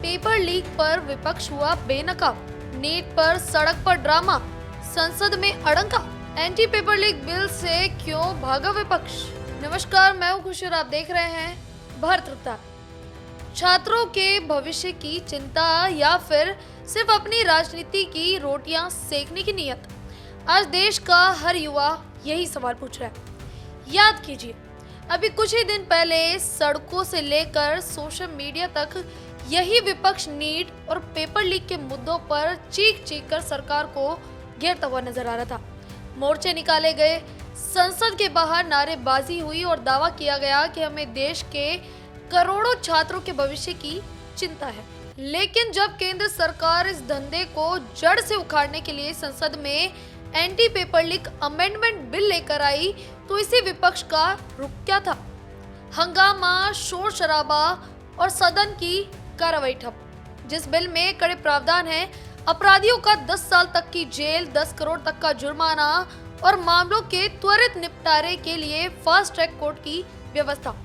Paper leak पर विपक्ष हुआ बेनकाब, नीट पर सड़क पर ड्रामा, संसद में अड़ंगा, एंटी पेपर लीक बिल से क्यों भागा विपक्ष। नमस्कार, मैं हूं खुशी और आप देख रहे हैं भारत रफ्तार। छात्रों के भविष्य की चिंता या फिर सिर्फ अपनी राजनीति की रोटियां सेकने की नीयत, आज देश का हर युवा यही सवाल पूछ रहा है। याद कीजिए, अभी कुछ ही दिन पहले सड़कों से लेकर सोशल मीडिया तक यही विपक्ष नीट और पेपर लीक के मुद्दों पर चीख चीख कर सरकार को घेरता हुआ नजर आ रहा था। मोर्चे निकाले गए, संसद के बाहर नारेबाजी हुई और दावा किया गया कि हमें देश के करोड़ों छात्रों के भविष्य की चिंता है। लेकिन जब केंद्र सरकार इस धंधे को जड़ से उखाड़ने के लिए संसद में anti paper leak amendment bill लेकर आई, तो इसी विपक्ष का रुख क्या था? हंगामा, शोर शराबा और सदन की कार्रवाई ठप। जिस बिल में कड़े प्रावधान हैं, अपराधियों का 10 साल तक की जेल, 10 करोड़ तक का जुर्माना और मामलों के त्वरित निपटारे के लिए फास्ट ट्रैक कोर्ट की व्यवस्था।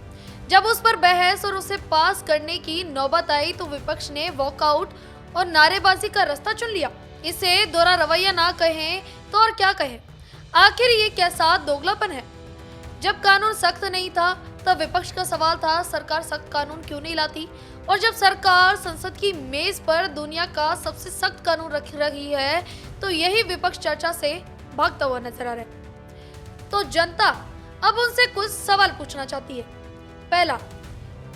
जब उस पर बहस और उसे पास करने की नौबत आई, तो विपक्ष ने वॉकआउट और नारेबाजी का रास्ता चुन लिया। इसे दोहरा रवैया ना कहें तो और क्या कहें? आखिर ये कैसा दोगलापन है? जब कानून सख्त नहीं था, तब विपक्ष का सवाल था सरकार सख्त कानून क्यों नहीं लाती, और जब सरकार संसद की मेज पर दुनिया का सबसे सख्त कानून रख रही है, तो यही विपक्ष चर्चा से भागता हुआ नजर आ रहा है। तो जनता अब उनसे कुछ सवाल पूछना चाहती है। पहला,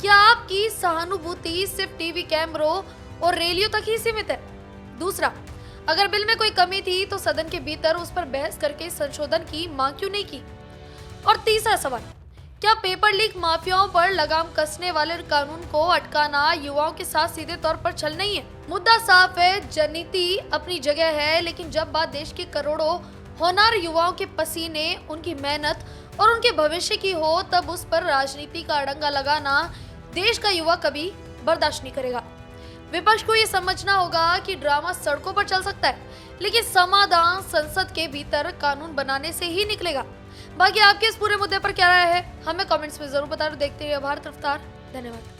क्या आपकी सहानुभूति सिर्फ टीवी कैमरों और रैलियों तक ही सीमित है? दूसरा, अगर बिल में कोई कमी थी तो सदन के भीतर उस पर बहस करके संशोधन की मांग क्यों नहीं की? और तीसरा सवाल, क्या पेपर लीक माफियाओं पर लगाम कसने वाले कानून को अटकाना युवाओं के साथ सीधे तौर पर छल नहीं है? मुद्दा साफ है, जननीति अपनी जगह है, लेकिन जब बात देश के करोड़ों होनहार युवाओं के पसीने, उनकी मेहनत और उनके भविष्य की हो, तब उस पर राजनीति का अड़ंगा लगाना देश का युवा कभी बर्दाश्त नहीं करेगा। विपक्ष को ये समझना होगा कि ड्रामा सड़कों पर चल सकता है, लेकिन समाधान संसद के भीतर कानून बनाने से ही निकलेगा। बाकी आपके इस पूरे मुद्दे पर क्या राय है, हमें कमेंट्स में जरूर बता दो। देखते रहिए भारत रफ्तार। धन्यवाद।